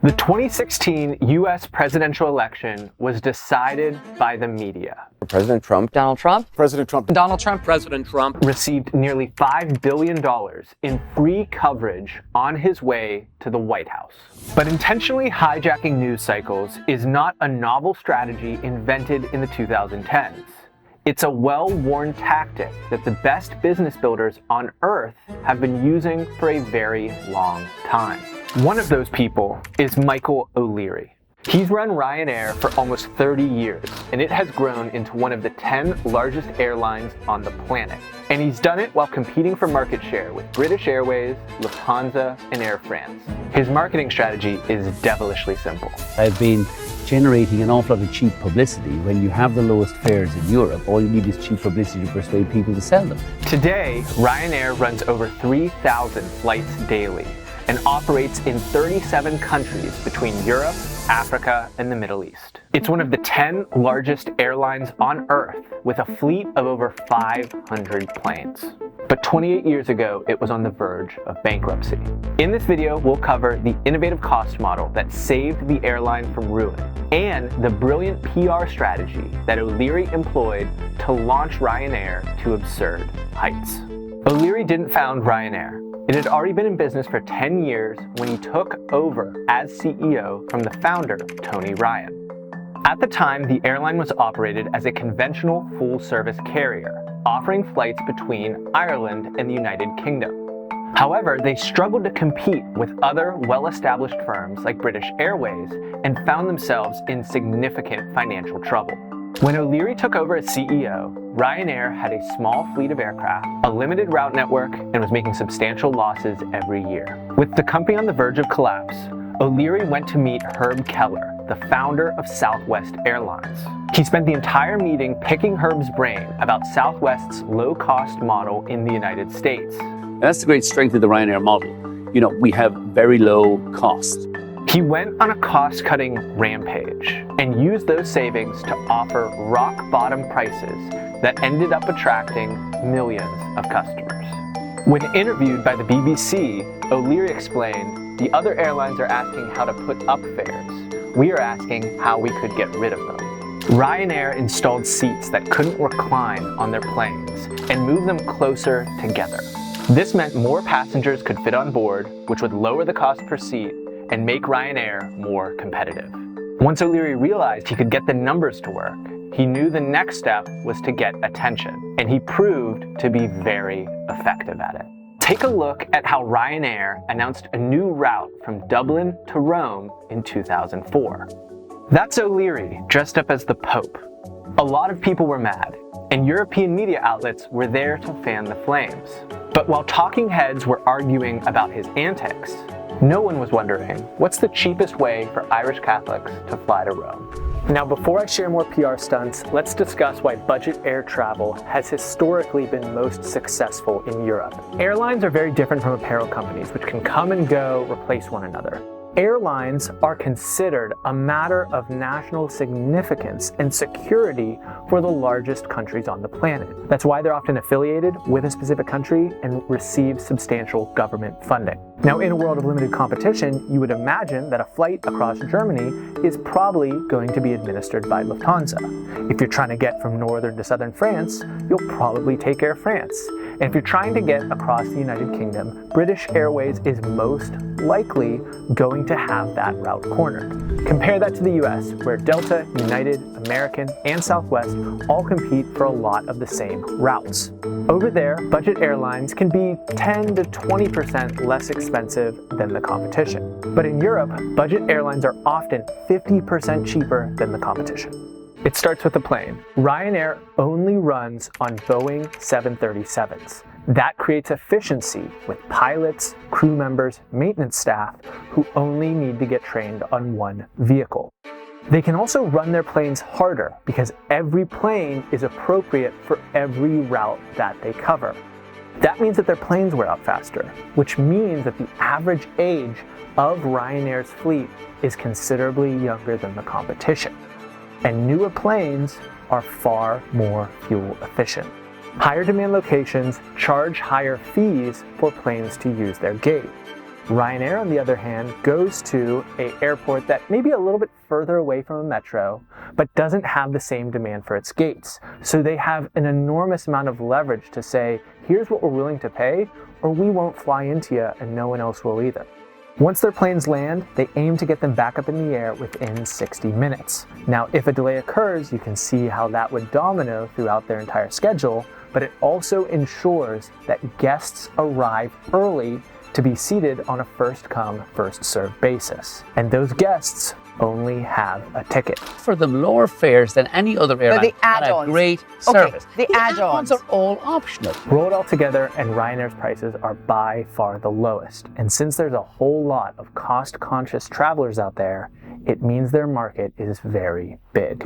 The 2016 U.S. presidential election was decided by the media. President Trump. Donald Trump. President Trump. Donald Trump. President Trump Received nearly $5 billion in free coverage on his way to the White House. But intentionally hijacking news cycles is not a novel strategy invented in the 2010s. It's a well-worn tactic that the best business builders on Earth have been using for a very long time. One of those people is Michael O'Leary. He's run Ryanair for almost 30 years, and it has grown into one of the 10 largest airlines on the planet. And he's done it while competing for market share with British Airways, Lufthansa, and Air France. His marketing strategy is devilishly simple. I've been generating an awful lot of cheap publicity. When you have the lowest fares in Europe, all you need is cheap publicity to persuade people to sell them. Today, Ryanair runs over 3,000 flights daily and operates in 37 countries between Europe, Africa, and the Middle East. It's one of the 10 largest airlines on Earth with a fleet of over 500 planes. But 28 years ago, it was on the verge of bankruptcy. In this video, we'll cover the innovative cost model that saved the airline from ruin and the brilliant PR strategy that O'Leary employed to launch Ryanair to absurd heights. O'Leary didn't found Ryanair. It had already been in business for 10 years when he took over as CEO from the founder, Tony Ryan. At the time, the airline was operated as a conventional full-service carrier, offering flights between Ireland and the United Kingdom. However, they struggled to compete with other well-established firms like British Airways and found themselves in significant financial trouble. When O'Leary took over as CEO, Ryanair had a small fleet of aircraft, a limited route network, and was making substantial losses every year. With the company on the verge of collapse, O'Leary went to meet Herb Keller, the founder of Southwest Airlines. He spent the entire meeting picking Herb's brain about Southwest's low-cost model in the United States. That's the great strength of the Ryanair model. You know, we have very low cost. He went on a cost-cutting rampage and used those savings to offer rock-bottom prices that ended up attracting millions of customers. When interviewed by the BBC, O'Leary explained, "The other airlines are asking how to put up fares. We are asking how we could get rid of them." Ryanair installed seats that couldn't recline on their planes and moved them closer together. This meant more passengers could fit on board, which would lower the cost per seat and make Ryanair more competitive. Once O'Leary realized he could get the numbers to work, he knew the next step was to get attention, and he proved to be very effective at it. Take a look at how Ryanair announced a new route from Dublin to Rome in 2004. That's O'Leary dressed up as the Pope. A lot of people were mad, and European media outlets were there to fan the flames. But while talking heads were arguing about his antics, no one was wondering, what's the cheapest way for Irish Catholics to fly to Rome? Now, before I share more PR stunts, let's discuss why budget air travel has historically been most successful in Europe. Airlines are very different from apparel companies, which can come and go, replace one another. Airlines are considered a matter of national significance and security for the largest countries on the planet. That's why they're often affiliated with a specific country and receive substantial government funding. Now, in a world of limited competition, you would imagine that a flight across Germany is probably going to be administered by Lufthansa. If you're trying to get from northern to southern France, you'll probably take Air France. And if you're trying to get across the United Kingdom, British Airways is most likely going to have that route cornered. Compare that to the US, where Delta, United, American, and Southwest all compete for a lot of the same routes. Over there, budget airlines can be 10 to 20% less expensive than the competition. But in Europe, budget airlines are often 50% cheaper than the competition. It starts with the plane. Ryanair only runs on Boeing 737s. That creates efficiency with pilots, crew members, maintenance staff who only need to get trained on one vehicle. They can also run their planes harder because every plane is appropriate for every route that they cover. That means that their planes wear out faster, which means that the average age of Ryanair's fleet is considerably younger than the competition. And newer planes are far more fuel efficient. Higher demand locations charge higher fees for planes to use their gate. Ryanair, on the other hand, goes to an airport that may be a little bit further away from a metro, but doesn't have the same demand for its gates. So they have an enormous amount of leverage to say, here's what we're willing to pay, or we won't fly into you and no one else will either. Once their planes land, they aim to get them back up in the air within 60 minutes. Now, if a delay occurs, you can see how that would domino throughout their entire schedule, but it also ensures that guests arrive early to be seated on a first-come, first-served basis. And those guests only have a ticket. For them, lower fares than any other airline. The add-ons. A great service. Okay, the add-ons are all optional. Roll it all together, and Ryanair's prices are by far the lowest. And since there's a whole lot of cost-conscious travelers out there, it means their market is very big.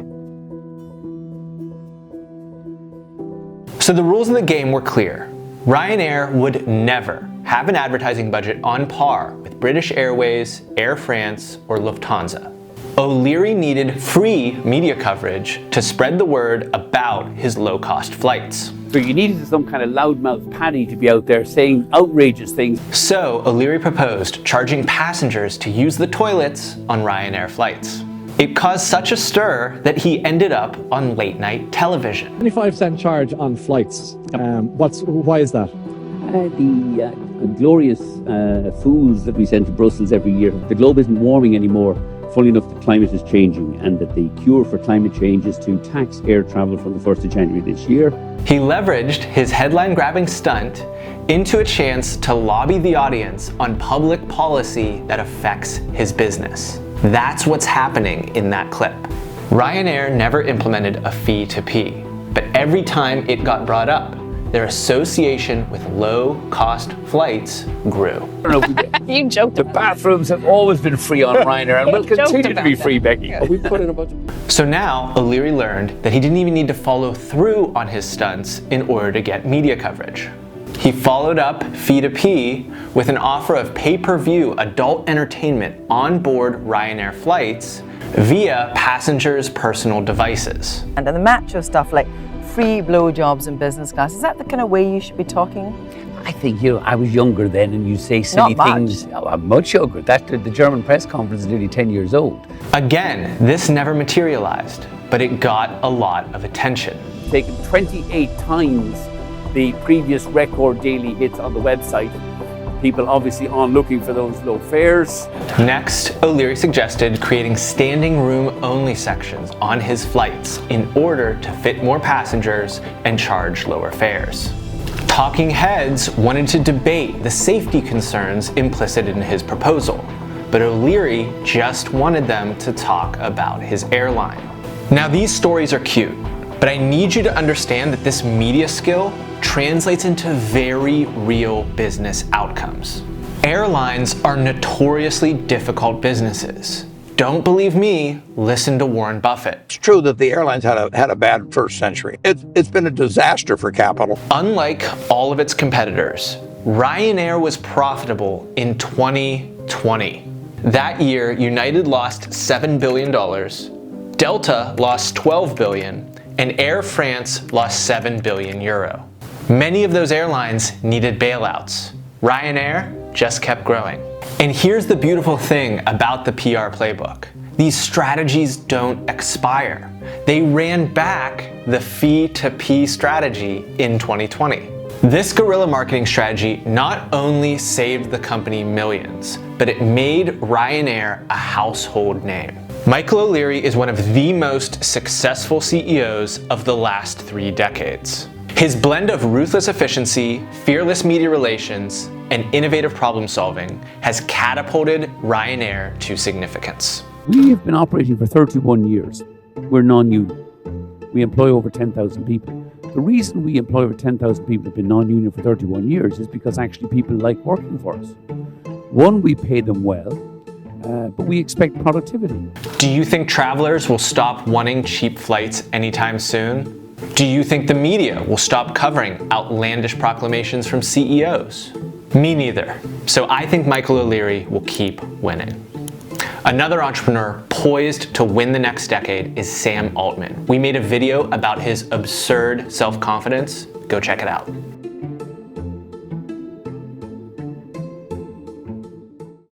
So the rules of the game were clear. Ryanair would never have an advertising budget on par with British Airways, Air France, or Lufthansa. O'Leary needed free media coverage to spread the word about his low-cost flights. So you needed some kind of loudmouth Paddy to be out there saying outrageous things. So O'Leary proposed charging passengers to use the toilets on Ryanair flights. It caused such a stir that he ended up on late-night television. 25-cent charge on flights. Why is that? The glorious fools that we send to Brussels every year. The globe isn't warming anymore. Funny enough, the climate is changing, and that the cure for climate change is to tax air travel from the 1st of January this year. He leveraged his headline-grabbing stunt into a chance to lobby the audience on public policy that affects his business. That's what's happening in that clip. Ryanair never implemented a fee to pee, but every time it got brought up, their association with low-cost flights grew. You joked. The bathrooms have always been free on Ryanair and will continue to be free, Becky. We put in a bunch of... So now O'Leary learned that he didn't even need to follow through on his stunts in order to get media coverage. He followed up fee to pee with an offer of pay-per-view adult entertainment on board Ryanair flights via passengers' personal devices. And the macho stuff like free blowjobs in business class, is that the kind of way you should be talking? I think, I was younger then, and you say silly things. Oh, I'm much younger. The German press conference is nearly 10 years old. Again, this never materialized, but it got a lot of attention. Taken 28 times the previous record daily hits on the website. People obviously on looking for those low fares. Next, O'Leary suggested creating standing room only sections on his flights in order to fit more passengers and charge lower fares. Talking heads wanted to debate the safety concerns implicit in his proposal, but O'Leary just wanted them to talk about his airline. Now these stories are cute, but I need you to understand that this media skill translates into very real business outcomes. Airlines are notoriously difficult businesses. Don't believe me? Listen to Warren Buffett. It's true that the airlines had a bad first century. It's been a disaster for capital. Unlike all of its competitors, Ryanair was profitable in 2020. That year, United lost $7 billion, Delta lost $12 billion, and Air France lost €7 billion. Many of those airlines needed bailouts. Ryanair just kept growing. And here's the beautiful thing about the PR playbook. These strategies don't expire. They ran back the fee to P strategy in 2020. This guerrilla marketing strategy not only saved the company millions, but it made Ryanair a household name. Michael O'Leary is one of the most successful CEOs of the last 3 decades. His blend of ruthless efficiency, fearless media relations, and innovative problem solving has catapulted Ryanair to significance. We have been operating for 31 years. We're non-union. We employ over 10,000 people. The reason we employ over 10,000 people have been non-union for 31 years is because actually people like working for us. One, we pay them well, but we expect productivity. Do you think travelers will stop wanting cheap flights anytime soon? Do you think the media will stop covering outlandish proclamations from CEOs? Me neither. So I think Michael O'Leary will keep winning. Another entrepreneur poised to win the next decade is Sam Altman. We made a video about his absurd self-confidence. Go check it out.